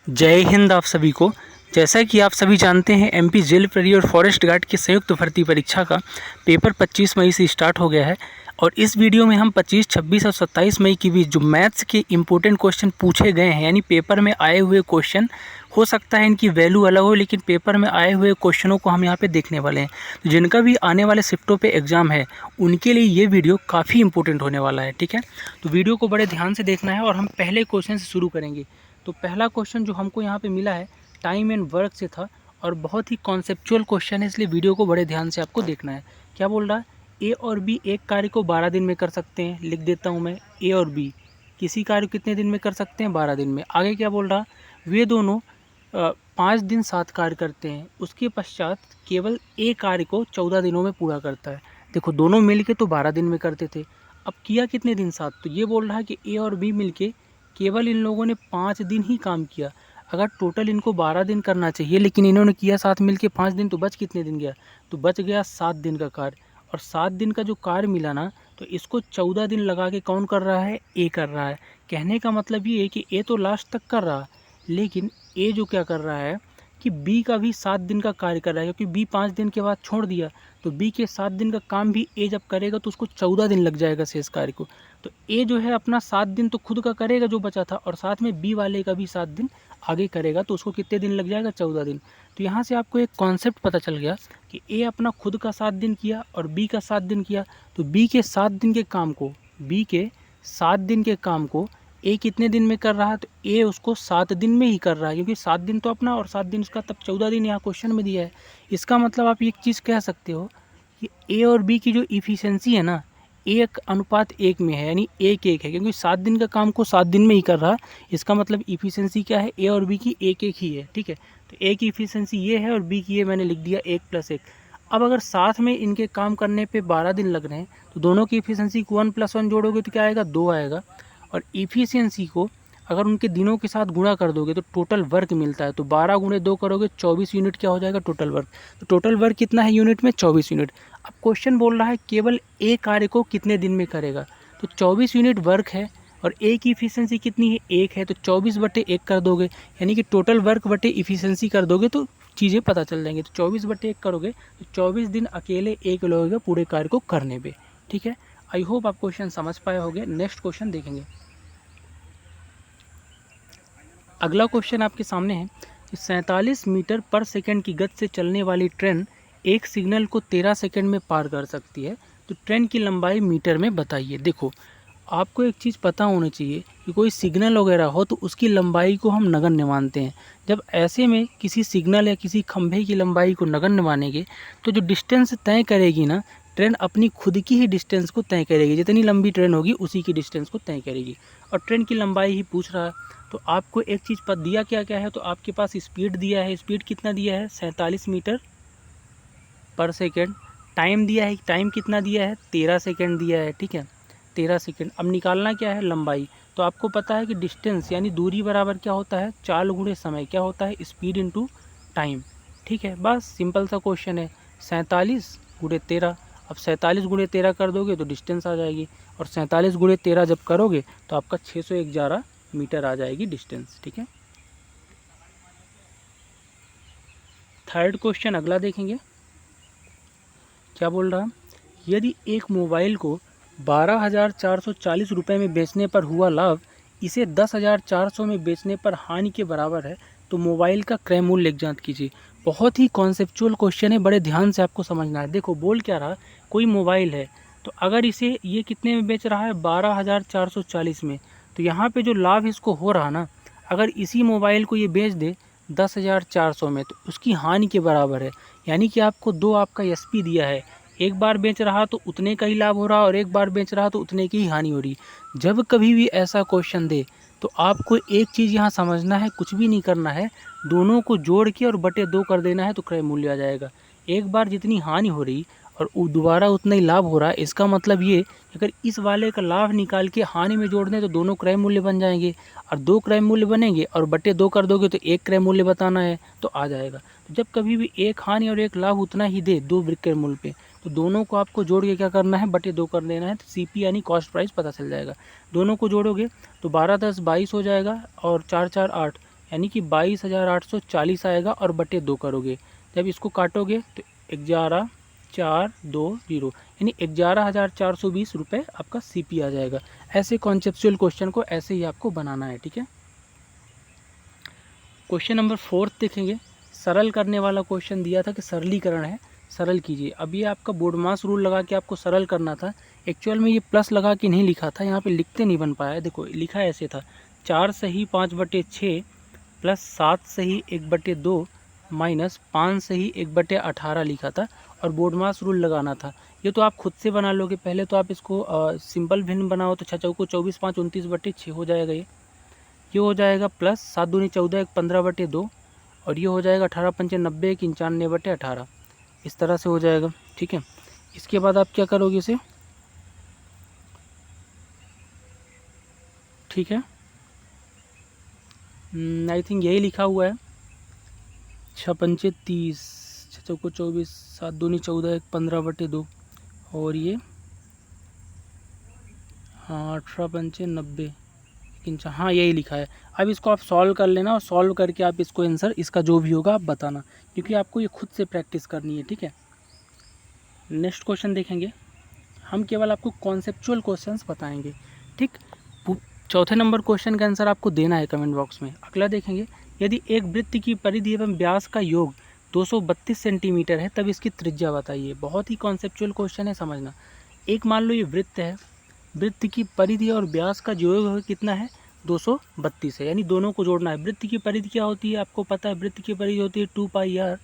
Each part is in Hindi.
जय हिंद आप सभी को। जैसा कि आप सभी जानते हैं, एमपी जेल प्रेरी और फॉरेस्ट गार्ड की संयुक्त भर्ती परीक्षा का पेपर 25 मई से स्टार्ट हो गया है। और इस वीडियो में हम 25, 26 और 27 मई की भी जो मैथ्स के इम्पोर्टेंट क्वेश्चन पूछे गए हैं, यानी पेपर में आए हुए क्वेश्चन, हो सकता है इनकी वैल्यू अलग हो, लेकिन पेपर में आए हुए क्वेश्चनों को हम यहाँ पे देखने वाले हैं। तो जिनका भी आने वाले शिफ्टों पे एग्ज़ाम है, उनके लिए ये वीडियो काफ़ी इंपॉर्टेंट होने वाला है। ठीक है, तो वीडियो को बड़े ध्यान से देखना है और हम पहले क्वेश्चन से शुरू करेंगे। तो पहला क्वेश्चन जो हमको यहाँ पे मिला है, टाइम एंड वर्क से था और बहुत ही कॉन्सेप्चुअल क्वेश्चन है, इसलिए वीडियो को बड़े ध्यान से आपको देखना है। क्या बोल रहा है? ए और बी एक कार्य को 12 दिन में कर सकते हैं। लिख देता हूँ मैं, ए और बी किसी कार्य को कितने दिन में कर सकते हैं? 12 दिन में। आगे क्या बोल रहा? वे दोनों 5 दिन साथ कार्य करते हैं, उसके पश्चात केवल ए कार्य को 14 दिनों में पूरा करता है। देखो, दोनों मिलके तो 12 दिन में करते थे, अब किया कितने दिन साथ? तो ये बोल रहा है कि ए और बी मिलके केवल इन लोगों ने 5 दिन ही काम किया। अगर टोटल इनको 12 दिन करना चाहिए, लेकिन इन्होंने किया साथ मिलके 5 दिन, तो बच कितने दिन गया? तो बच गया 7 दिन का कार्य। और 7 दिन का जो कार्य मिला ना, तो इसको 14 दिन लगा के कौन कर रहा है? ए कर रहा है। कहने का मतलब ये है कि ए तो लास्ट तक कर रहा, लेकिन ए जो क्या कर रहा है कि बी का भी 7 दिन का कार्य कर रहा है, क्योंकि बी 5 दिन के बाद छोड़ दिया, तो बी के 7 दिन का काम भी ए जब करेगा तो उसको 14 दिन लग जाएगा शेष कार्य को। तो ए जो है अपना 7 दिन तो खुद का करेगा जो बचा था, और साथ में बी वाले का भी 7 दिन आगे करेगा, तो उसको कितने दिन लग जाएगा? 14 दिन। तो यहाँ से आपको एक कॉन्सेप्ट पता चल गया कि ए अपना खुद का 7 दिन किया और बी का 7 दिन किया, तो बी के 7 दिन के काम को, बी के 7 दिन के काम को ए कितने दिन में कर रहा है? तो ए उसको 7 दिन में ही कर रहा है, क्योंकि 7 दिन तो अपना और 7 दिन उसका, तब 14 दिन यहाँ क्वेश्चन में दिया है। इसका मतलब आप एक चीज़ कह सकते हो कि ए और बी की जो इफ़िशेंसी है ना, 1:1 में है, यानी 1:1 है, क्योंकि 7 दिन का काम को 7 दिन में ही कर रहा है। इसका मतलब इफ़िशेंसी क्या है? ए और बी की 1:1 ही है। ठीक है, तो ए की इफ़िशेंसी ये है और बी की ये मैंने लिख दिया 1+1। अब अगर साथ में इनके काम करने पे 12 दिन लग रहे हैं, तो दोनों की इफ़िशेंसी को 1+1 जोड़ोगे तो क्या आएगा? 2 आएगा। और इफ़िशियंसी को अगर उनके दिनों के साथ गुणा कर दोगे तो टोटल वर्क मिलता है, तो 12 × 2 करोगे 24 यूनिट क्या हो जाएगा? Total work. तो टोटल वर्क कितना है यूनिट में? 24 यूनिट। अब क्वेश्चन बोल रहा है केवल ए कार्य को कितने दिन में करेगा, तो 24 यूनिट वर्क है और ए की इफ़िशियंसी कितनी है? 1 है, तो 24/1 कर दोगे, यानी कि टोटल वर्क बटे इफ़िशियंसी कर दोगे तो चीज़ें पता चल जाएंगी। तो 24/1 करोगे तो 24 दिन अकेले एक लगेगा पूरे कार्य को करने पे। ठीक है, आई होप आप क्वेश्चन समझ पाए होंगे। नेक्स्ट क्वेश्चन देखेंगे। अगला क्वेश्चन आपके सामने है कि 47 मीटर पर सेकंड की गति से चलने वाली ट्रेन एक सिग्नल को 13 सेकंड में पार कर सकती है, तो ट्रेन की लंबाई मीटर में बताइए। देखो, आपको एक चीज़ पता होनी चाहिए कि कोई सिग्नल वगैरह हो तो उसकी लंबाई को हम नगण्य मानते हैं। जब ऐसे में किसी सिग्नल या किसी खंभे की लंबाई को नगण्य मानेंगे, तो जो डिस्टेंस तय करेगी ना ट्रेन, अपनी खुद की ही डिस्टेंस को तय करेगी। जितनी लंबी ट्रेन होगी उसी की डिस्टेंस को तय करेगी, और ट्रेन की लंबाई ही पूछ रहा है। तो आपको एक चीज़ पता दिया क्या क्या है, तो आपके पास स्पीड दिया है। स्पीड कितना दिया है? 47 मीटर पर सेकेंड। टाइम दिया है, टाइम कितना दिया है? 13 सेकेंड दिया है। ठीक है, 13 सेकेंड। अब निकालना क्या है? लंबाई। तो आपको पता है कि डिस्टेंस यानी दूरी बराबर क्या होता है? चाल गुणे समय। क्या होता है? Speed into time. ठीक है, बस सिंपल सा क्वेश्चन है। 47 × 13। अब 47 × 13 कर दोगे तो डिस्टेंस आ जाएगी, और 47 × 13 जब करोगे तो आपका 611 मीटर आ जाएगी डिस्टेंस। ठीक है, थर्ड क्वेश्चन अगला देखेंगे। क्या बोल रहा है? यदि एक मोबाइल को 12,440 रुपये में बेचने पर हुआ लाभ इसे 10,400 में बेचने पर हानि के बराबर है, तो मोबाइल का क्रय मूल्य ज्ञात कीजिए। बहुत ही कॉन्सेप्चुअल क्वेश्चन है, बड़े ध्यान से आपको समझना है। देखो, बोल क्या रहा, कोई मोबाइल है, तो अगर इसे ये कितने में बेच रहा है? 12,440 में, तो यहाँ पे जो लाभ इसको हो रहा ना, अगर इसी मोबाइल को ये बेच दे 10,400 में, तो उसकी हानि के बराबर है। यानी कि आपको दो आपका एसपी दिया है, एक बार बेच रहा तो उतने का ही लाभ हो रहा और एक बार बेच रहा तो उतने की ही हानि हो रही। जब कभी भी ऐसा क्वेश्चन दे तो आपको एक चीज़ यहाँ समझना है, कुछ भी नहीं करना है, दोनों को जोड़ के और बटे 2 कर देना है तो क्रय मूल्य आ जाएगा। एक बार जितनी हानि हो रही और दोबारा उतना ही लाभ हो रहा है, इसका मतलब ये अगर इस वाले का लाभ निकाल के हानि में जोड़ दें तो दोनों क्रय मूल्य बन जाएंगे, और 2 क्रय मूल्य बनेंगे और बटे 2 कर दोगे तो 1 क्रय मूल्य बताना है तो आ जाएगा। तो जब कभी भी एक हानि और एक लाभ उतना ही दे 2 क्रय मूल्य पे, तो दोनों को आपको जोड़ के क्या करना है? बटे 2 कर देना है, तो सीपी यानी कॉस्ट प्राइस पता चल जाएगा। दोनों को जोड़ोगे तो 12 × 10 = 22 हो जाएगा, और 4 × 4 = 8, यानी कि 22,840 आएगा और बटे 2 करोगे, जब इसको काटोगे तो 11,420 यानी 11,420 रुपये आपका CP आ जाएगा। ऐसे कॉन्सेप्चुअल क्वेश्चन को ऐसे ही आपको बनाना है, ठीक है। क्वेश्चन नंबर 4 देखेंगे। सरल करने वाला क्वेश्चन दिया था कि सरलीकरण है, सरल कीजिए। अब ये आपका बोर्ड मास रूल लगा के आपको सरल करना था। एक्चुअल में ये प्लस लगा के नहीं लिखा था, यहाँ पे लिखते नहीं बन पाया। देखो लिखा ऐसे था, 4 सही 5/6 प्लस 7 सही 1/2 माइनस 5 सही 1/18 लिखा था और बोर्ड मास रूल लगाना था। ये तो आप खुद से बना लोगे, पहले तो आप इसको सिंपल भिन्न बनाओ तो 6 चौको 24 5 29/6 हो जाएगा। ये हो जाएगा प्लस 7 दूनी 14 1 15/2 और ये हो जाएगा 18 पंचे 90 1 95/18, इस तरह से हो जाएगा, ठीक है। इसके बाद आप क्या करोगे इसे, ठीक है, आई थिंक यही लिखा हुआ है, 6 पंचे 30 6 चौको 24 7 दूनी 14 1 15/2 और ये हाँ 18 पंचे 90 इंच, हाँ यही लिखा है। अब इसको आप सॉल्व कर लेना और सॉल्व करके आप इसको आंसर इसका जो भी होगा आप बताना, क्योंकि आपको ये खुद से प्रैक्टिस करनी है, ठीक है। नेक्स्ट क्वेश्चन देखेंगे। हम केवल आपको कॉन्सेप्चुअल क्वेश्चंस बताएंगे, ठीक। चौथे नंबर क्वेश्चन का आंसर आपको देना है कमेंट बॉक्स में। अगला देखेंगे, यदि एक वृत्त की परिधि एवं व्यास का योग 232 सेंटीमीटर है तब इसकी त्रिज्या बताइए। बहुत ही कॉन्सेप्चुअल क्वेश्चन है, समझना। एक मान लो ये वृत्त है, वृत्त की परिधि और व्यास का योग कितना है, 232 है, यानी दोनों को जोड़ना है। वृत्त की परिधि क्या होती है आपको पता है, वृत्त की परिधि होती है 2πr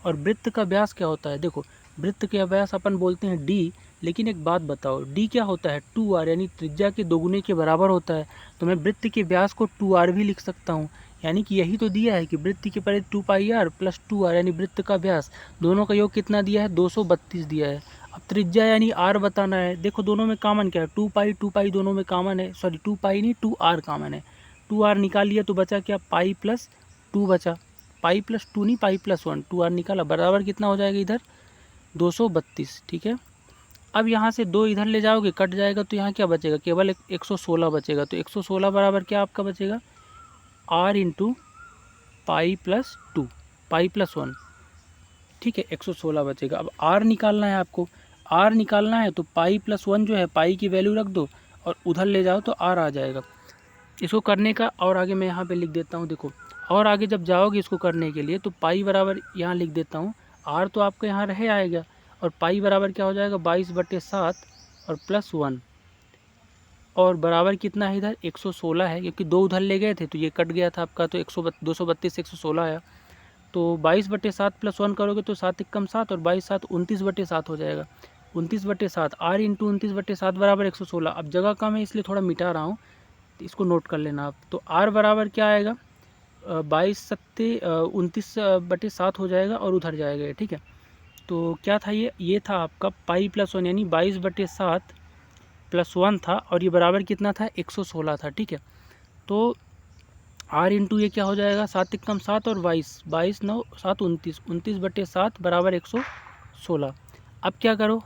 और वृत्त का व्यास क्या होता है, देखो वृत्त का व्यास अपन बोलते हैं d, लेकिन एक बात बताओ d क्या होता है, 2r, यानी त्रिज्या के दोगुने के बराबर होता है। तो मैं वृत्त के व्यास को 2r भी लिख सकता हूँ, यानी कि यही तो दिया है कि वृत्त की परिधि 2πr प्लस 2r यानी वृत्त का व्यास, दोनों का योग कितना दिया है, 232 दिया है। अब त्रिज्या यानी r बताना है। देखो दोनों में कॉमन क्या है, 2π दोनों में कॉमन है, सॉरी 2π नहीं 2r कॉमन है। 2r निकाल लिया तो बचा क्या, पाई प्लस 2 बचा, पाई प्लस 2 नहीं पाई प्लस 1, 2r निकाला, बराबर कितना हो जाएगा इधर 232, ठीक है। अब यहाँ से 2 इधर ले जाओगे कट जाएगा तो यहाँ क्या बचेगा, केवल 116 बचेगा। तो 116 बराबर क्या आपका बचेगा, r into pi plus 2 pi plus 1, ठीक है, 116 बचेगा। अब r निकालना है आपको, r निकालना है तो पाई प्लस 1 जो है, पाई की वैल्यू रख दो और उधर ले जाओ तो r आ जाएगा। इसको करने का और आगे मैं यहाँ पे लिख देता हूँ, देखो और आगे जब जाओगे इसको करने के लिए तो पाई बराबर यहाँ लिख देता हूँ, r तो आपका यहाँ रहे आएगा और पाई बराबर क्या हो जाएगा 22/7 और प्लस 1 और बराबर कितना है इधर 116 है, क्योंकि 2 उधर ले गए थे तो ये कट गया था आपका, तो 232 से 116 आया। तो 22/7 प्लस 1 करोगे तो 7 एकम 7 और 22 7 29/7 हो जाएगा। 29/7 r इंटू 29/7 बराबर 116। अब जगह कम है इसलिए थोड़ा मिटा रहा हूँ, तो इसको नोट कर लेना आप। तो r बराबर क्या आएगा 22 सत्ते 29/7 हो जाएगा और उधर जाएगा, ठीक है। तो क्या था ये था आपका पाई प्लस 1 यानी 22/7 प्लस 1 था और ये बराबर कितना था 116 था, ठीक है। तो r इंटू ये क्या हो जाएगा 7 एकम 7 और 22 9 7 29/7 बराबर 116। अब क्या करो,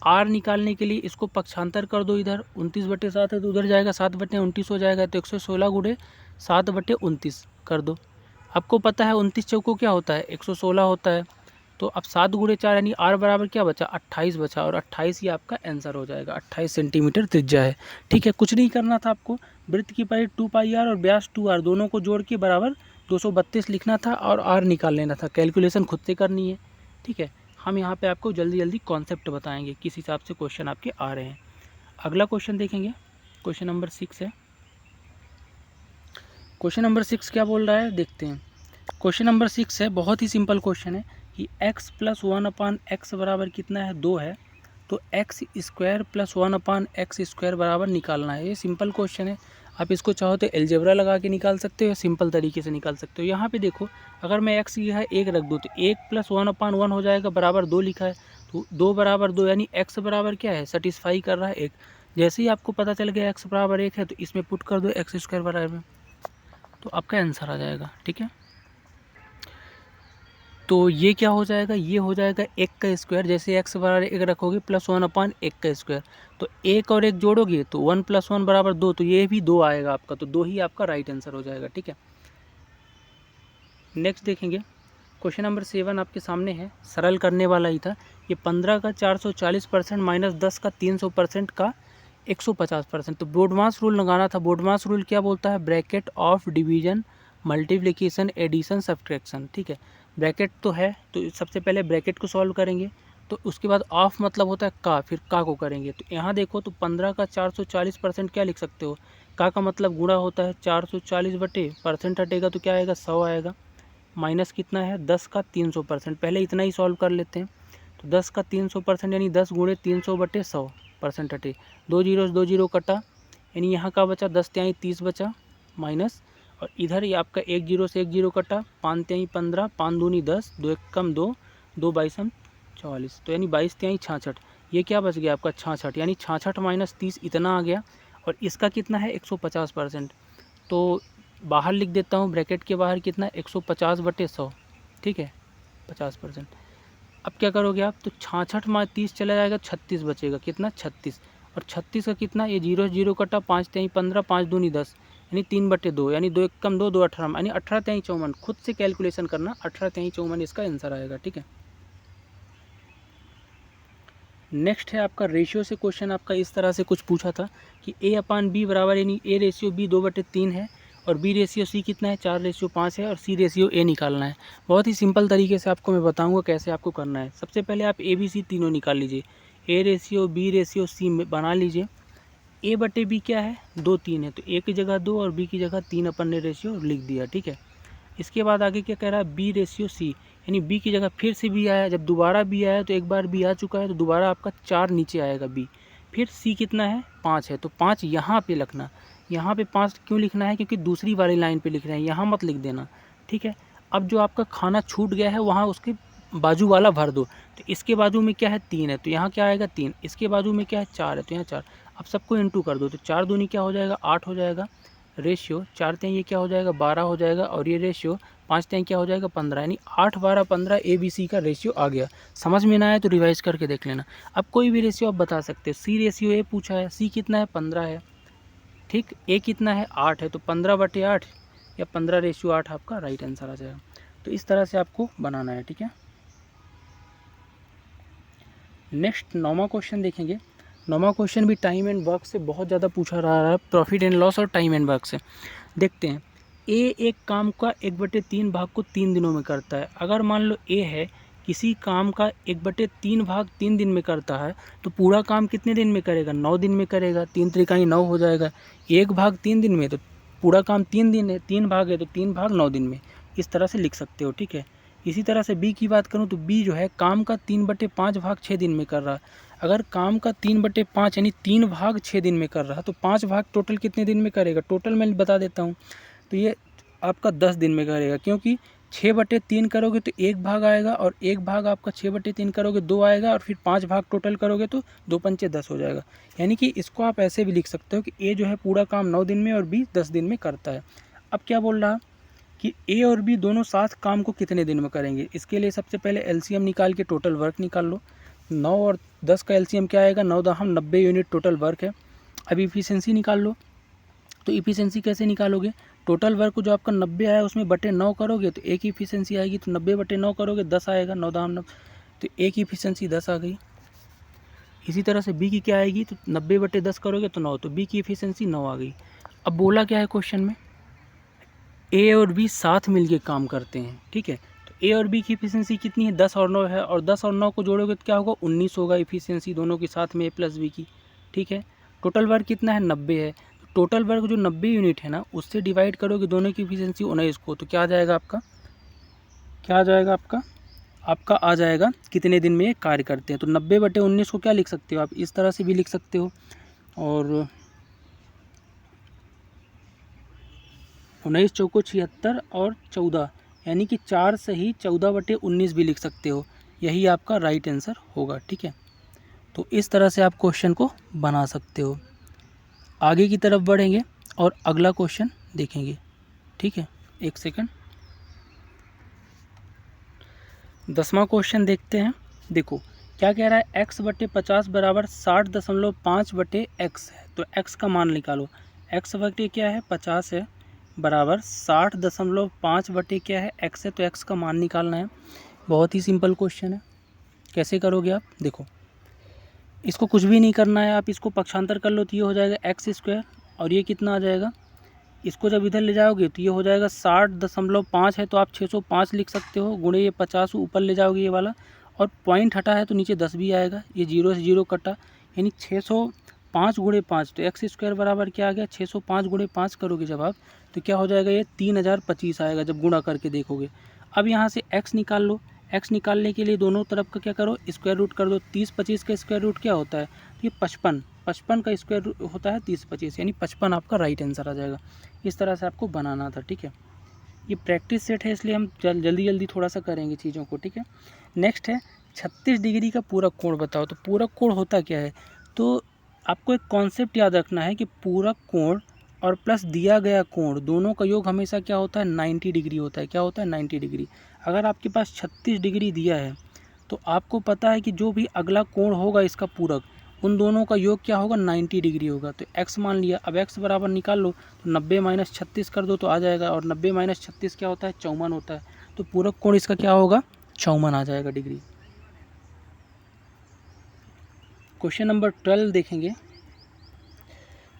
r निकालने के लिए इसको पक्षांतर कर दो, इधर 29/7 है तो उधर जाएगा 7/29 हो जाएगा, तो 116 गुणे 7/29 कर दो। आपको पता है 29 चौको क्या होता है 116 होता है, तो अब 7 गुणे 4 यानी r बराबर क्या बचा 28 बचा और 28 ही आपका आंसर हो जाएगा। 28 सेंटीमीटर त्रिज्या है, ठीक है। कुछ नहीं करना था आपको, वृत्त की परिधि 2πr और व्यास 2r दोनों को जोड़ के बराबर 232 लिखना था और r निकाल लेना था। कैलकुलेशन खुद से करनी है, ठीक है। हम यहाँ पे आपको जल्दी जल्दी कॉन्सेप्ट बताएंगे किस हिसाब से क्वेश्चन आपके आ रहे हैं। अगला क्वेश्चन देखेंगे, क्वेश्चन नंबर 6 है। क्वेश्चन नंबर 6 क्या बोल रहा है देखते हैं। क्वेश्चन नंबर 6 है, बहुत ही सिंपल क्वेश्चन है कि x प्लस 1/x बराबर कितना है 2 है, तो x square plus 1/x square बराबर निकालना है। ये सिंपल क्वेश्चन है, आप इसको चाहो तो एलजेब्रा लगा के निकाल सकते हो या सिंपल तरीके से निकाल सकते हो। यहाँ पे देखो अगर मैं x लिखा है 1 रख दूँ तो 1 प्लस 1/1 हो जाएगा बराबर 2 लिखा है, तो 2 बराबर 2 यानी x बराबर क्या है सेटिस्फाई कर रहा है 1। जैसे ही आपको पता चल गया x बराबर 1 है तो इसमें पुट कर दो x स्क्वायर बराबर, तो आपका आंसर आ जाएगा, ठीक है। तो ये क्या हो जाएगा, ये हो जाएगा 1 का स्क्वायर, जैसे x बराबर 1 रखोगे प्लस 1/1 का स्क्वायर, तो 1 और 1 जोड़ोगे तो 1 प्लस 1 बराबर 2, तो ये भी 2 आएगा आपका, तो 2 ही आपका राइट आंसर हो जाएगा, ठीक है। नेक्स्ट देखेंगे क्वेश्चन नंबर 7 आपके सामने है, सरल करने वाला ही था। ये 15 का 440% माइनस 10 का 300% का 150%। तो बोडमास रूल लगाना था। बोडमास रूल क्या बोलता है? Bracket of division, multiplication, addition, subtraction. ठीक है, ब्रैकेट तो है तो सबसे पहले ब्रैकेट को सॉल्व करेंगे, तो उसके बाद ऑफ मतलब होता है का, फिर का को करेंगे। तो यहाँ देखो तो 15 का 440% क्या लिख सकते हो? का मतलब गुणा होता है 440 बटे परसेंट हटेगा तो क्या आएगा? 100 आएगा। माइनस कितना है? 10 का 300%। पहले इतना ही सॉल्व कर लेते हैं। तो 10 का 300% यानी 10 गुणे 300 बटे 100% हटे। 2 जीरो कटा, यानी यहाँ का बचा 10 त्याई 30 बचा माइनस, और इधर ये आपका 1 जीरो से 1 जीरो कटा, 5 त्याई 15, 5 दूनी 10, 2 एक कम 2, 2 22 44, तो यानी 22 त्याई 66। ये क्या बच गया आपका? 66, यानी 66 माइनस 30 इतना आ गया। और इसका कितना है? 150%। तो बाहर लिख देता हूँ, ब्रैकेट के बाहर कितना? 150 बटे 100। ठीक है, 50%। अब क्या करोगे आप? तो 66 में 30 चला जाएगा, 36 बचेगा। कितना? 36। और 36 का कितना? ये जीरो जीरो कटा, 5 त्याई 15, 5 दूनी 10, यानी 3 बटे 2, यानी 2 एक कम 2, 2 18, यानी 18 त्याई 54। खुद से कैलकुलेशन करना, 18 त्याई 54 इसका आंसर आएगा। ठीक है, नेक्स्ट है आपका रेशियो से क्वेश्चन। आपका इस तरह से कुछ पूछा था कि A अपान बी बराबर, यानी A रेशियो B 2/3 है, और B रेशियो C कितना है? 4/5 है, और C रेशियो A निकालना है। बहुत ही सिंपल तरीके से आपको मैं बताऊंगा कैसे आपको करना है। सबसे पहले आप A B C तीनों निकाल लीजिए। A ratio B ratio C में बना लीजिए। A बटे B क्या है? 2 3 है, तो A की जगह 2 और B की जगह 3 अपन ने रेशियो लिख दिया। ठीक है, इसके बाद आगे क्या कह रहा है? बी रेशियो सी, यानी बी की जगह फिर से बी आया। जब दोबारा बी आया तो एक बार बी आ चुका है, तो दोबारा आपका 4 नीचे आएगा बी। फिर सी कितना है? 5 है, तो 5 यहाँ पे लिखना। यहाँ पे 5 क्यों लिखना है? क्योंकि दूसरी वाली लाइन पे लिख रहे हैं, यहाँ मत लिख देना। ठीक है, अब जो आपका खाना छूट गया है वहाँ उसके बाजू वाला भर दो। तो इसके बाजू में क्या है? 3 है, तो यहाँ क्या आएगा? 3। इसके बाजू में क्या है? 4 है, तो यहाँ 4। अब सबको इंटू कर दो, तो 4 दूनी क्या हो जाएगा? 8 हो जाएगा। रेशियो 4 त्याई ये क्या हो जाएगा? 12 हो जाएगा, और ये रेशियो 5 त्याई क्या हो जाएगा? 15, यानी 8 12 15 ABC का रेशियो आ गया। समझ में ना आए तो रिवाइज करके देख लेना। अब कोई भी रेशियो आप बता सकते हो। सी रेशियो ए पूछा है, सी कितना है? 15 है। ठीक, ए कितना है? 8 है, तो 15/8 या 15/8 आपका राइट आंसर आ जाएगा। तो इस तरह से आपको बनाना है। ठीक है, नेक्स्ट 9वां क्वेश्चन देखेंगे। 9वां क्वेश्चन भी टाइम एंड वर्क से बहुत ज़्यादा पूछा रहा है, प्रॉफिट एंड लॉस और टाइम एंड वर्क से। देखते हैं, ए एक काम का 1/3 भाग को 3 दिनों में करता है। अगर मान लो ए है किसी काम का 1/3 भाग 3 दिन में करता है, तो पूरा काम कितने दिन में करेगा? 9 दिन में करेगा। 3 त्रिकाई 9 हो जाएगा। 1 भाग 3 दिन में, तो पूरा काम 3 दिन है, 3 भाग है तो 3 भाग 9 दिन में। इस तरह से लिख सकते हो। ठीक है, इसी तरह से बी की बात करूं तो बी जो है काम का 3/5 भाग 6 दिन में कर रहा है। अगर काम का 3/5 यानी 3 भाग 6 दिन में कर रहा है, तो 5 भाग टोटल कितने दिन में करेगा? टोटल मैं बता देता हूँ, तो ये आपका 10 दिन में करेगा, क्योंकि 6/3 करोगे तो 1 भाग आएगा, और 1 भाग आपका 6/3 करोगे 2 आएगा, और फिर 5 भाग टोटल करोगे तो 2 पंचे 10 हो जाएगा। यानी कि इसको आप ऐसे भी लिख सकते हो कि ए जो है पूरा काम 9 दिन में और बी 10 दिन में करता है। अब क्या बोल रहा कि ए और बी दोनों साथ काम को कितने दिन में करेंगे। इसके लिए सबसे पहले एलसीएम निकाल के टोटल वर्क निकाल लो। 9 और 10 का एलसीएम क्या आएगा? 9 10 90 यूनिट टोटल वर्क है। अब इफिशिएंसी निकाल लो। तो इफिशिएंसी कैसे निकालोगे? टोटल वर्क जो आपका 90 आया उसमें बटे 9 करोगे तो एक इफिशिएंसी आएगी, तो 90/9 करोगे 10 आएगा। 9 10 9, तो एक इफिशिएंसी 10 आ गई। इसी तरह से बी की क्या आएगी? तो 90/10 करोगे तो 9, तो बी की इफिशिएंसी 9 आ गई। अब बोला क्या है क्वेश्चन में? ए और बी साथ मिलके काम करते हैं। ठीक है, तो ए और बी की इफिशिएंसी कितनी है? 10 और 9 है, और 10 और 9 को जोड़ोगे तो क्या होगा? 19 होगा इफिशिएंसी दोनों के साथ में, ए प्लस बी की। ठीक है, टोटल वर्क कितना है? 90 है। टोटल वर्क जो 90 यूनिट है ना, उससे डिवाइड करोगे दोनों की इफिशिएंसी 19 को, तो क्या आ जाएगा आपका? क्या आ जाएगा आपका? आपका आ जाएगा कितने दिन में ये कार्य करते हैं। तो 90/19 को क्या लिख सकते हो आप? इस तरह से भी लिख सकते हो, और 19 चौको 76 और 14, यानी कि 4 से ही 14/19 भी लिख सकते हो। यही आपका राइट आंसर होगा। ठीक है, तो इस तरह से आप क्वेश्चन को बना सकते हो। आगे की तरफ बढ़ेंगे और अगला क्वेश्चन देखेंगे। ठीक है, एक सेकंड। 10वां क्वेश्चन देखते हैं। देखो क्या कह रहा है? x/50 बराबर 60.5/x है। तो x का मान निकालो। x बटे क्या है? 50 है, बराबर 60.5 बटे क्या है x है, तो x का मान निकालना है। बहुत ही सिंपल क्वेश्चन है। कैसे करोगे आप, देखो इसको कुछ भी नहीं करना है, आप इसको पक्षांतर कर लो तो ये हो जाएगा x², और ये कितना आ जाएगा, इसको जब इधर ले जाओगे तो ये हो जाएगा 60.5 है तो आप 605 लिख सकते हो, गुणे ये 50 ऊपर ले जाओगे ये वाला, और पॉइंट हटा है तो नीचे 10 भी आएगा, ये 0 से 0 कटा, यानी 605 गुणे 5, तो x² बराबर क्या आ गया 605 गुणे 5 करोगे जब आप, तो क्या हो जाएगा ये 3025 आएगा जब गुणा करके देखोगे। अब यहाँ से x निकाल लो, x निकालने के लिए दोनों तरफ का क्या करो, स्क्वायर रूट कर दो। 30-25 का स्क्वायर रूट क्या होता है, तो ये 55 का स्क्वायर रूट होता है 30-25, यानी 55 आपका राइट आंसर आ जाएगा। इस तरह से आपको बनाना था, ठीक है। ये प्रैक्टिस सेट है इसलिए हम जल्दी थोड़ा सा करेंगे चीज़ों को, ठीक है। नेक्स्ट है 36 डिग्री का पूरक कोण बताओ। तो पूरक कोण होता क्या है, तो आपको एक कॉन्सेप्ट याद रखना है कि पूरक कोण और प्लस दिया गया कोण दोनों का योग हमेशा क्या होता है 90 डिग्री होता है। क्या होता है 90 डिग्री। अगर आपके पास 36 डिग्री दिया है तो आपको पता है कि जो भी अगला कोण होगा इसका पूरक, उन दोनों का योग क्या होगा 90 डिग्री होगा। तो x मान लिया, अब x बराबर निकाल लो, तो 90 - 36 कर दो तो आ जाएगा, और 90 - 36 क्या होता है 54 होता है। तो पूरक कोण इसका क्या होगा 54 आ जाएगा डिग्री। क्वेश्चन नंबर 12 देखेंगे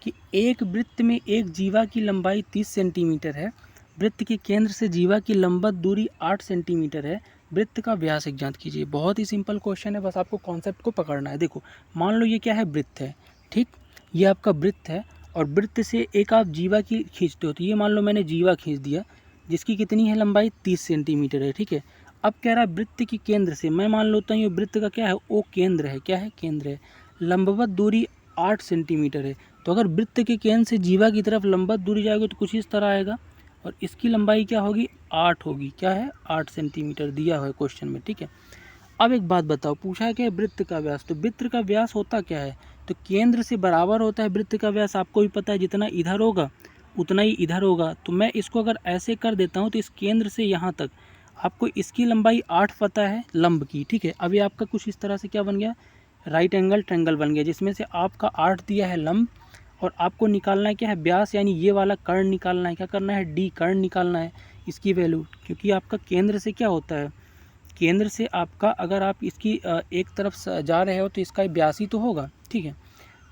कि एक वृत्त में एक जीवा की लंबाई 30 सेंटीमीटर है, वृत्त के केंद्र से जीवा की लंबवत दूरी 8 सेंटीमीटर है, वृत्त का व्यास ज्ञात कीजिए। बहुत ही सिंपल क्वेश्चन है, बस आपको कॉन्सेप्ट को पकड़ना है। देखो मान लो ये क्या है वृत्त है, ठीक, ये आपका वृत्त है, और वृत्त से एक आप जीवा की खींचते हो, तो ये मान लो मैंने जीवा खींच दिया जिसकी कितनी है लंबाई 30 सेंटीमीटर है, ठीक है। अब कह रहा है वृत्त के केंद्र से, मैं मान लेता हूँ ये वृत्त का क्या है ओ केंद्र है, क्या है केंद्र है, लंबवत दूरी 8 सेंटीमीटर है। तो अगर वृत्त के केंद्र से जीवा की तरफ लंबवत दूरी जाएगी तो कुछ इस तरह आएगा, और इसकी लंबाई क्या होगी 8 होगी, क्या है 8 सेंटीमीटर दिया हुआ है क्वेश्चन में, ठीक है। अब एक बात बताओ, पूछा है क्या वृत्त का व्यास, तो वृत्त का व्यास होता क्या है, तो केंद्र से बराबर होता है वृत्त का व्यास। आपको भी पता है जितना इधर होगा उतना ही इधर होगा। तो मैं इसको अगर ऐसे कर देता हूँ तो इस केंद्र से यहाँ तक आपको इसकी लंबाई 8 पता है लंब की, ठीक है। अभी आपका कुछ इस तरह से क्या बन गया राइट एंगल ट्रायंगल बन गया, जिसमें से आपका 8 दिया है लंब, और आपको निकालना है क्या है व्यास, यानी ये वाला कर्ण निकालना है। क्या करना है डी कर्ण निकालना है इसकी वैल्यू, क्योंकि आपका केंद्र से क्या होता है, केंद्र से आपका अगर आप इसकी एक तरफ जा रहे हो तो इसका व्यास ही तो होगा, ठीक है।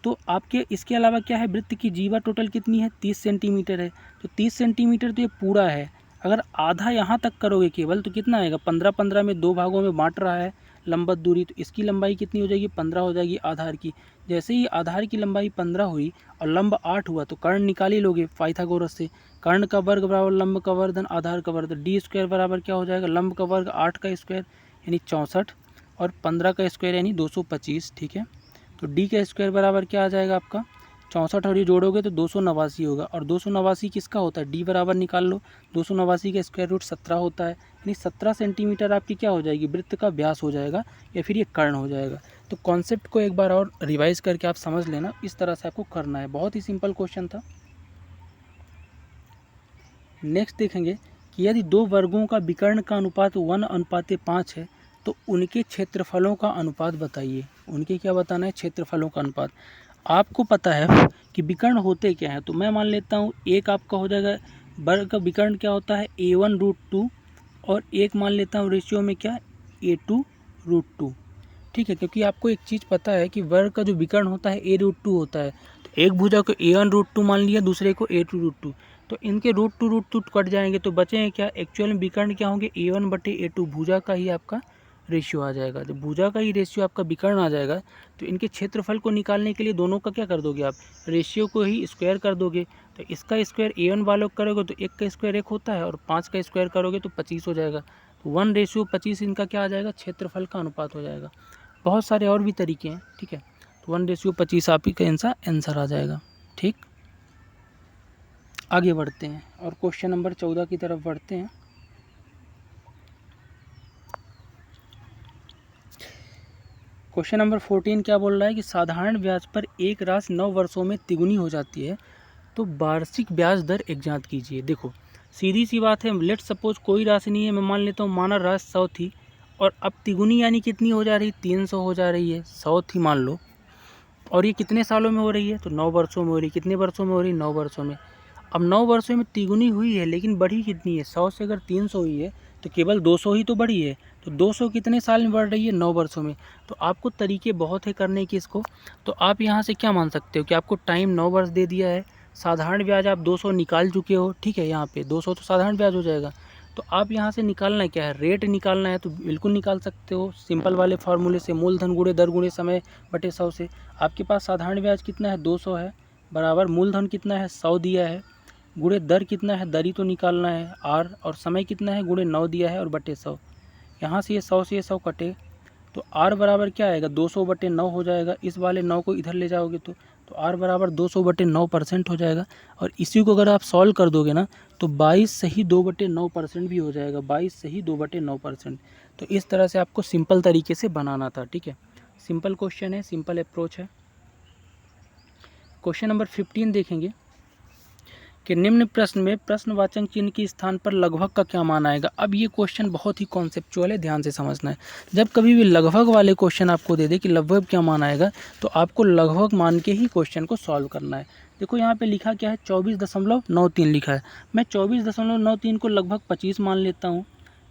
तो आपके इसके अलावा क्या है वृत्त की जीवा टोटल कितनी है 30 सेंटीमीटर है, तो 30 सेंटीमीटर तो ये पूरा है। अगर आधा यहाँ तक करोगे केवल तो कितना आएगा 15-15 में 2 भागों में बांट रहा है लंबवत दूरी, तो इसकी लंबाई कितनी हो जाएगी 15 हो जाएगी आधार की। जैसे ही आधार की लंबाई 15 हुई और लंब 8 हुआ तो कर्ण निकाल ही लोगे पाइथागोरस से। कर्ण का वर्ग बराबर लंब का वर्ग धन आधार का वर्ग, d² बराबर क्या हो जाएगा लंब का वर्ग 8 का स्क्वायर यानी 64, और 15 का स्क्वायर यानी 225, ठीक है। तो d का स्क्वायर बराबर क्या आ जाएगा आपका 64, और ये जोड़ोगे तो 289 होगा, और 289 किसका होता है d बराबर निकाल लो, 289 का स्क्वायर रूट 17 होता है, यानी 17 सेंटीमीटर आपकी क्या हो जाएगी वृत्त का व्यास हो जाएगा, या फिर ये कर्ण हो जाएगा। तो कॉन्सेप्ट को एक बार और रिवाइज करके आप समझ लेना, इस तरह से आपको करना है। बहुत ही सिंपल क्वेश्चन था। नेक्स्ट देखेंगे कि यदि दो वर्गों का विकर्ण का अनुपात 1:5 है तो उनके क्षेत्रफलों का अनुपात बताइए। उनके क्या बताना है क्षेत्रफलों का अनुपात। आपको पता है कि विकर्ण होते क्या हैं, तो मैं मान लेता हूँ एक आपका हो जाएगा वर्ग का विकर्ण क्या होता है a1√2, और एक मान लेता हूँ रेशियो में क्या a2√2, ठीक है। क्योंकि आपको एक चीज़ पता है कि वर्ग का जो विकर्ण होता है a√2 होता है, तो एक भुजा को a1√2 मान लिया, दूसरे को a2√2, तो इनके √2 कट जाएंगे तो बचेंगे क्या, एक्चुअल में विकर्ण क्या होंगे a1/a2, भुजा का ही आपका रेशियो आ जाएगा। जब भुजा का ही रेशियो आपका विकर्ण आ जाएगा तो इनके क्षेत्रफल को निकालने के लिए दोनों का क्या कर दोगे आप, रेशियो को ही स्क्वायर कर दोगे। तो इसका स्क्वायर a1 वालों करोगे तो 1 का स्क्वायर 1 होता है, और 5 का स्क्वायर करोगे तो 25 हो जाएगा। तो 1:25 इनका क्या आ जाएगा क्षेत्रफल का अनुपात हो जाएगा। बहुत सारे और भी तरीके हैं, ठीक है। तो 1:25 आप ही का आंसर आ जाएगा, ठीक। आगे बढ़ते हैं और क्वेश्चन नंबर 14 की तरफ बढ़ते हैं। क्वेश्चन नंबर 14 क्या बोल रहा है कि साधारण ब्याज पर एक राशि 9 वर्षों में तिगुनी हो जाती है, तो वार्षिक ब्याज दर ज्ञात कीजिए। देखो सीधी सी बात है, लेट सपोज कोई राशि नहीं है, मैं मान लेता हूँ माना राशि 100 थी, और अब तिगुनी यानी कितनी हो जा रही 300 हो जा रही है। 100 थी मान लो, और ये कितने सालों में हो रही है, तो 9 वर्षों में हो रही है। कितने वर्षों में हो रही है 9 वर्षों में। अब 9 वर्षों में तिगुनी हुई है, लेकिन बढ़ी कितनी है? 100 से अगर 300 हुई है तो केवल 200 ही तो बढ़ी है। तो 200 कितने साल में बढ़ रही है? 9 वर्षों में। तो आपको तरीके बहुत है करने के इसको। तो आप यहाँ से क्या मान सकते हो कि आपको टाइम 9 वर्ष दे दिया है, साधारण ब्याज आप 200 निकाल चुके हो, ठीक है। यहाँ पे 200 तो साधारण ब्याज हो जाएगा। तो आप यहाँ से निकालना क्या है? रेट निकालना है तो बिल्कुल निकाल सकते हो सिंपल वाले फार्मूले से, मूलधन गुणे दर गुणे समय बटे 100 से। आपके पास साधारण ब्याज कितना है? 200 है, बराबर मूलधन कितना है? 100 दिया है, गुणे दर कितना है? दर ही तो निकालना है आर, और समय कितना है? गुणे 9 दिया है और बटे 100। यहाँ से ये 100 से ये 100 कटे तो आर बराबर क्या आएगा? 200 बटे 9 हो जाएगा। इस वाले 9 को इधर ले जाओगे तो आर बराबर 200 बटे 9% हो जाएगा। और इसी को अगर आप सॉल्व कर दोगे ना तो 22 से ही 2 बटे 9% भी हो जाएगा। 22 से ही 2 बटे 9%। तो इस तरह से आपको सिंपल तरीके से बनाना था, ठीक है। सिंपल क्वेश्चन है, सिंपल अप्रोच है। क्वेश्चन नंबर 15 देखेंगे कि निम्न प्रश्न में प्रश्नवाचक चिन्ह के स्थान पर लगभग का क्या मान आएगा। अब ये क्वेश्चन बहुत ही कॉन्सेप्चुअल है, ध्यान से समझना है। जब कभी भी लगभग वाले क्वेश्चन आपको दे दे कि लगभग क्या मान आएगा, तो आपको लगभग मान के ही क्वेश्चन को सॉल्व करना है। देखो यहाँ पे लिखा क्या है? 24.93 लिखा है। मैं 24.93 को लगभग 25 मान लेता हूँ,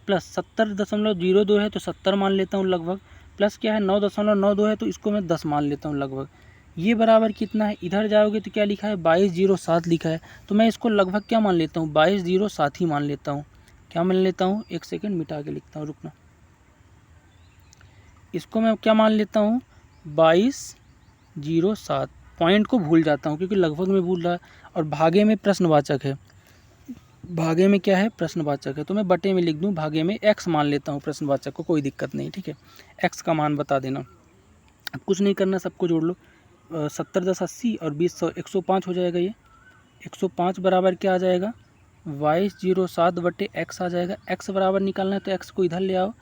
प्लस 70.02 है तो 70 मान लेता हूँ लगभग, प्लस क्या है 9.92 है तो इसको मैं 10 मान लेता हूँ लगभग। ये बराबर कितना है? इधर जाओगे तो क्या लिखा है? 2207 लिखा है। तो मैं इसको लगभग क्या मान लेता हूँ? 2207 ही मान लेता हूँ। क्या मान लेता हूँ? एक सेकंड मिटा के लिखता हूँ, रुकना। इसको मैं क्या मान लेता हूँ? 2207। पॉइंट को भूल जाता हूँ क्योंकि लगभग में भूल रहा है, और भागे में प्रश्नवाचक है। भागे में क्या है? प्रश्नवाचक है। तो मैं बटे में लिख दूँ, भागे में x मान लेता हूँ प्रश्नवाचक को, कोई दिक्कत नहीं, ठीक है। x का मान बता देना। अब कुछ नहीं करना, सबको जोड़ लो। 70 10 80 और 20 100, 105 हो जाएगा। ये 105 बराबर क्या आ जाएगा? 2207 बटे x आ जाएगा। x बराबर निकालना है तो x को इधर ले आओ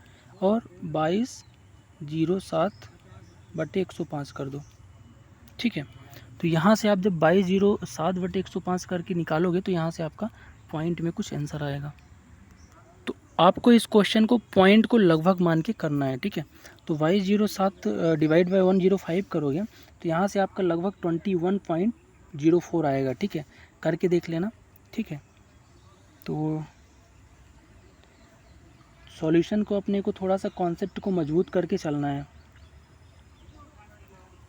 और 2207 बटे 105 कर दो, ठीक है। तो यहाँ से आप जब 2207 बटे 105 करके निकालोगे तो यहाँ से आपका पॉइंट में कुछ आंसर आएगा। तो आपको इस क्वेश्चन को पॉइंट को लगभग मान के करना है, ठीक है। तो 2207 डिवाइड बाई 105 करोगे तो यहाँ से आपका लगभग 21.04 आएगा, ठीक है। करके देख लेना, ठीक है। तो सॉल्यूशन को अपने को थोड़ा सा कॉन्सेप्ट को मजबूत करके चलना है।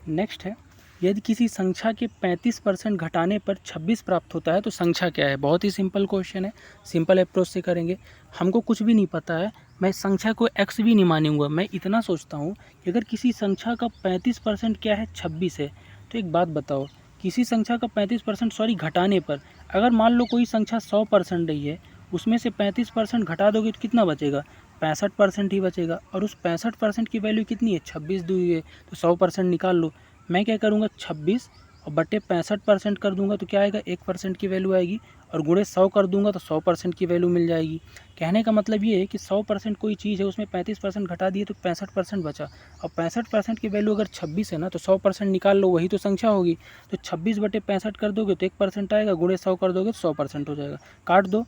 नेक्स्ट है, यदि किसी संख्या के 35% घटाने पर 26 प्राप्त होता है तो संख्या क्या है? बहुत ही सिंपल क्वेश्चन है, सिंपल अप्रोच से करेंगे। हमको कुछ भी नहीं पता है, मैं संख्या को x भी नहीं मानूंगा। मैं इतना सोचता हूँ कि अगर किसी संख्या का 35% क्या है? 26 है। तो एक बात बताओ, किसी संख्या का 35% घटाने पर, अगर मान लो कोई संख्या 100% रही है, उसमें से 35% घटा दोगे तो कितना बचेगा? 65% ही बचेगा। और उस 65% की वैल्यू कितनी है? 26 दी है। तो 100% निकाल लो। मैं क्या करूँगा? 26 और बटे 65% कर दूंगा तो क्या आएगा? 1% की वैल्यू आएगी। और गुणे 100 कर दूंगा तो 100% की वैल्यू मिल जाएगी। कहने का मतलब ये है कि 100% कोई चीज़ है, उसमें 35% घटा दिए तो 65% बचा। और 65% की वैल्यू अगर 26 है ना, तो 100% निकाल लो, वही तो संख्या होगी। तो 26 बटे 65 कर दोगे तो 1% आएगा, गुणे 100 कर दोगे तो 100% हो जाएगा। काट दो,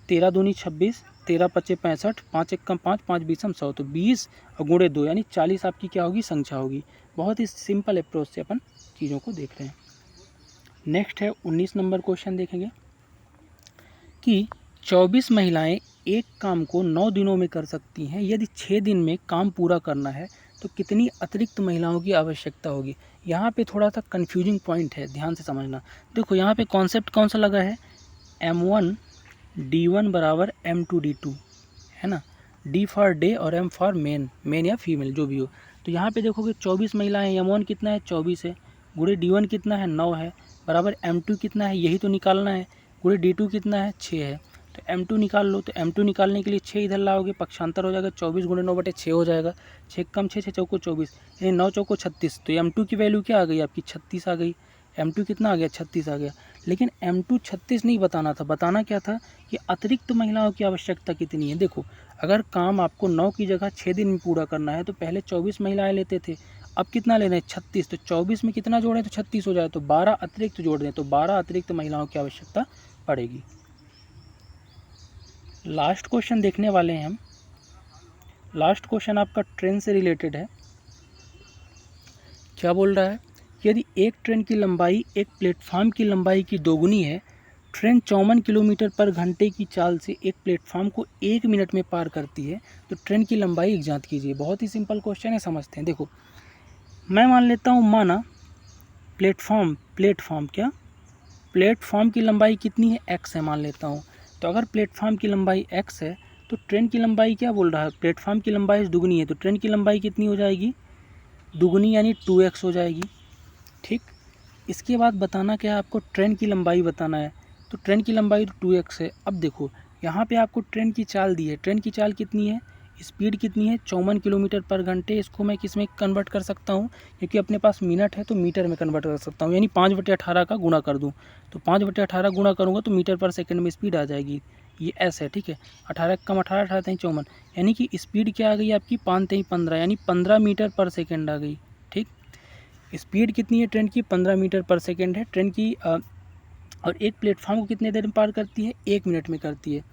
13 दूनी 26, 13 पच्चे 65, 5 एक कम 5, 5 बीसम 100, तो 20 और गुणे 2 यानी 40 आपकी क्या होगी? संख्या होगी। बहुत ही सिंपल अप्रोच से अपन चीज़ों को देख रहे हैं। नेक्स्ट है 19 नंबर क्वेश्चन देखेंगे कि 24 महिलाएं एक काम को 9 दिनों में कर सकती हैं। यदि 6 दिन में काम पूरा करना है तो कितनी अतिरिक्त महिलाओं की आवश्यकता होगी। यहाँ पे थोड़ा सा कन्फ्यूजिंग पॉइंट है, ध्यान से समझना। देखो यहाँ पे कॉन्सेप्ट कौन सा लगा है? M1 D1 बराबर M2 D2, है ना। D फॉर डे और M फॉर मेन या फीमेल जो भी हो। तो यहाँ पे देखोगे 24 महिलाएं, M1 कितना है? 24 है, गुणे D1 कितना है? 9 है, बराबर M2 कितना है? यही तो निकालना है। गुणे D2 कितना है? 6 है। तो M2 निकाल लो। तो M2 निकालने के लिए 6 इधर लाओगे, पक्षांतर हो जाएगा, 24 गुणे 9 बटे 6 हो जाएगा। 6 कम 6, 6 चौको 24, यानी 9 चौको 36। तो M2 की वैल्यू क्या आ गई आपकी? 36 आ गई। M2 कितना आ गया? 36 आ गया। लेकिन M2 36 नहीं बताना था, बताना क्या था कि अतिरिक्त महिलाओं की आवश्यकता कितनी है। देखो, अगर काम आपको 9 की जगह 6 दिन में पूरा करना है तो पहले 24 महिलाएं लेते थे, अब कितना लेना है? 36। तो 24 में कितना जोड़ें तो 36 हो जाए, तो 12 अतिरिक्त जोड़ दें तो 12 अतिरिक्त महिलाओं की आवश्यकता पड़ेगी। लास्ट क्वेश्चन देखने वाले हैं हम। लास्ट क्वेश्चन आपका ट्रेन से रिलेटेड है। क्या बोल रहा है? यदि एक ट्रेन की लंबाई एक प्लेटफार्म की लंबाई की दोगुनी है ट्रेन 54 किलोमीटर पर घंटे की चाल से एक प्लेटफॉर्म को 1 मिनट में पार करती है, तो ट्रेन की लंबाई ज्ञात कीजिए। बहुत ही सिंपल क्वेश्चन है, समझते हैं। देखो, मैं मान लेता हूँ, माना प्लेटफॉर्म की लंबाई कितनी है, x है मान लेता हूँ। तो अगर प्लेटफॉर्म की लंबाई x है तो ट्रेन की लंबाई क्या बोल रहा है, प्लेटफॉर्म की लंबाई दुगनी है, तो ट्रेन की लंबाई कितनी हो जाएगी, दुगनी, यानी 2x हो जाएगी। ठीक, इसके बाद बताना क्या है आपको, ट्रेन की लंबाई बताना है। तो ट्रेन की लंबाई तो 2x है। अब देखो यहाँ पे आपको ट्रेन की चाल दी है, ट्रेन की चाल कितनी है, स्पीड कितनी है, 54 किलोमीटर पर घंटे। इसको मैं किस में कन्वर्ट कर सकता हूँ, क्योंकि अपने पास मिनट है तो मीटर में कन्वर्ट कर सकता हूँ, यानी 5/18 का गुणा कर दूँ। तो 5/18 गुणा करूँगा तो मीटर पर सेकंड में स्पीड आ जाएगी। ये एस है, ठीक है। 18 कम 18, 18 3 54, यानी कि स्पीड क्या आ गई आपकी, 5 3 15, यानी 15 मीटर पर सेकेंड आ गई। ठीक, स्पीड कितनी है ट्रेन की, 15 मीटर पर सेकेंड है ट्रेन की। और एक प्लेटफॉर्म को कितने देर में पार करती है, 1 मिनट में करती है।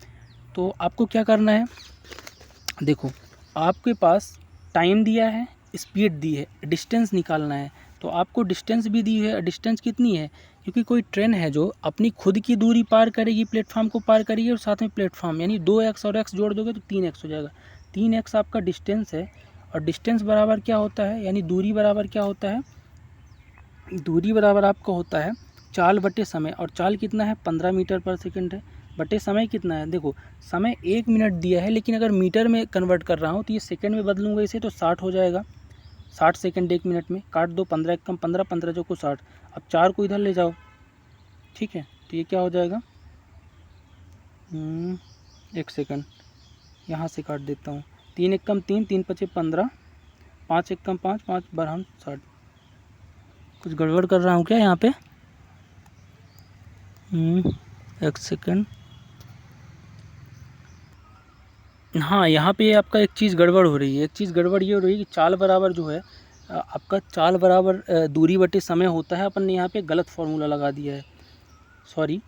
तो आपको क्या करना है, देखो आपके पास टाइम दिया है, स्पीड दी है, डिस्टेंस निकालना है। तो आपको डिस्टेंस भी दी है, डिस्टेंस कितनी है, क्योंकि कोई ट्रेन है जो अपनी खुद की दूरी पार करेगी, प्लेटफॉर्म को पार करेगी, और साथ में प्लेटफॉर्म, यानी 2x और x जोड़ दोगे तो 3x हो जाएगा। 3x आपका डिस्टेंस है, और डिस्टेंस बराबर क्या होता है, यानी दूरी बराबर क्या होता है, दूरी बराबर आपका होता है चाल बटे समय। और चाल कितना है, 15 मीटर पर सेकंड है, बटे समय कितना है। देखो समय 1 मिनट दिया है, लेकिन अगर मीटर में कन्वर्ट कर रहा हूँ तो ये सेकंड में बदलूंगा इसे, तो 60 हो जाएगा। 60 सेकंड 1 मिनट में, काट दो, 15 कम 15, 15 चौको 60। अब 4 को इधर ले जाओ, ठीक है, तो ये क्या हो जाएगा, 1 सेकंड, यहाँ से काट देता हूँ। 3 1 कम 3, 3 5 15, 5 1 कम 5, 5 12 60। कुछ गड़बड़ कर रहा हूँ क्या यहाँ पे, 1 सेकंड। हाँ, यहाँ पे आपका एक चीज़ गड़बड़ हो रही है। एक चीज़ गड़बड़ ये हो रही है कि चाल बराबर जो है आपका चाल बराबर दूरी बटे समय होता है। अपन ने यहाँ पे गलत फॉर्मूला लगा दिया है, सॉरी।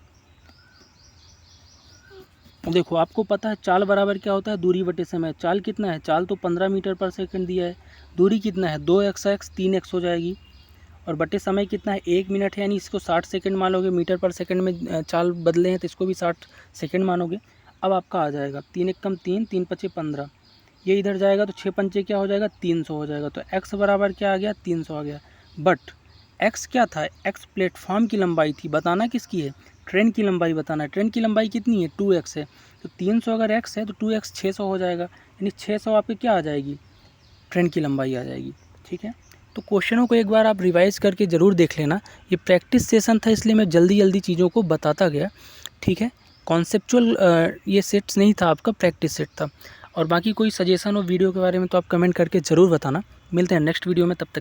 देखो आपको पता है चाल बराबर क्या होता है, दूरी बटे समय। चाल कितना है, चाल तो 15 मीटर पर सेकंड दिया है। दूरी कितना है, 2x 3x हो जाएगी। और बटे समय कितना है, 1 मिनट है, यानी इसको 60 सेकंड मानोगे। मीटर पर सेकंड में चाल बदले हैं तो इसको भी 60 सेकंड मानोगे। अब आपका आ जाएगा 3 1 कम 3, 3 5 15, ये इधर जाएगा तो 6 पंचे क्या हो जाएगा, 300 हो जाएगा। तो x बराबर क्या आ गया, 300 आ गया। बट x क्या था, x प्लेटफॉर्म की लंबाई थी, बताना किसकी है, ट्रेन की लंबाई बताना है। ट्रेन की लंबाई कितनी है, 2x है। तो 300 अगर x है तो 2x 600 हो जाएगा, यानी 600 आपकी क्या आ जाएगी, ट्रेन की लंबाई आ जाएगी। ठीक है, तो क्वेश्चनों को एक बार आप रिवाइज करके ज़रूर देख लेना। ये प्रैक्टिस सेशन था, इसलिए मैं जल्दी जल्दी चीज़ों को बताता गया। ठीक है, कॉन्सेप्चुअल ये सेट्स नहीं था, आपका प्रैक्टिस सेट था। और बाकी कोई सजेशन हो वीडियो के बारे में तो आप कमेंट करके ज़रूर बताना। मिलते हैं नेक्स्ट वीडियो में, तब तक